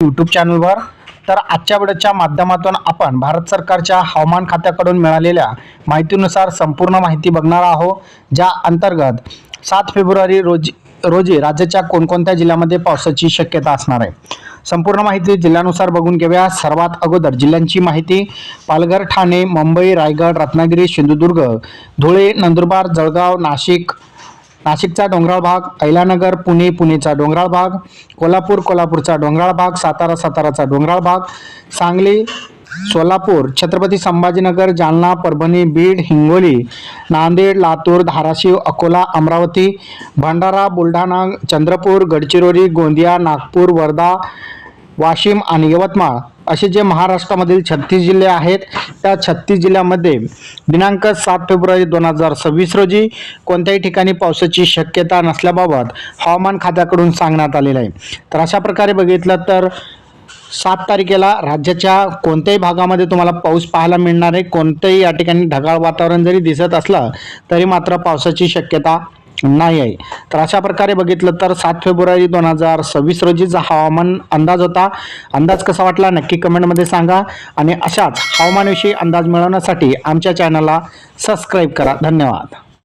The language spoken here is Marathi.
यूट्यूब चॅनलवर। तर आजच्या व्हिडिओच्या माध्यमातून आपण भारत सरकारच्या हवामान खात्याकडून मिळालेल्या माहितीनुसार संपूर्ण माहिती बघणार आहोत, ज्या अंतर्गत 7 फेब्रुवारी रोजी राज्याच्या कोणकोणत्या जिल्ह्यामध्ये पावसाची शक्यता असणार आहे। संपूर्ण माहिती जिल्ह्यानुसार बघून घेऊया। सर्वात अगोदर जिल्ह्यांची माहिती। पालघर, ठाणे, मुंबई, रायगड, रत्नागिरी, सिंधुदुर्ग, धुळे, नंदुरबार, जळगाव, नाशिकचा डोंगराळ भाग, अहिल्यानगर, पुणेचा डोंगराळ भाग, कोल्हापूरचा डोंगराळ भाग, साताराचा डोंगराळ भाग, सांगली, सोलापूर, छत्रपती संभाजीनगर, जालना, परभणी, बीड, हिंगोली, नांदेड, लातूर, धाराशिव, अकोला, अमरावती, भंडारा, बुलढाणा, चंद्रपूर, गडचिरोली, गोंदिया, नागपूर, वर्धा, वाशिम आणि यवतमाळ असे जे महाराष्ट्रामधील 36 जिल्हे आहेत, त्या 36 जिल्ह्यामध्ये दिनांक 7 फेब्रुवारी 2026 रोजी कोणत्याही ठिकाणी पावसाची शक्यता नसल्याबाबत हवामान खात्याकडून सांगण्यात आलेलं आहे। तर अशा प्रकारे बघितलं तर 7 तारखेला राज्याच्या कोणत्याही भागामध्ये तुम्हाला पाऊस पाहायला मिळणार आहे। कोणत्याही या ठिकाणी ढगाळ वातावरण जरी दिसत असलं तरी मात्र पावसाची शक्यता नाही आहे। तर अशा प्रकारे बघितलं तर 7 फेब्रुवारी 2026 रोजीचा हवामान अंदाज होता। अंदाज कसा वाटला नक्की कमेंटमध्ये सांगा आणि अशाच हवामानाविषयी अंदाज मिळवण्यासाठी आमच्या चॅनलला सबस्क्राईब करा। धन्यवाद।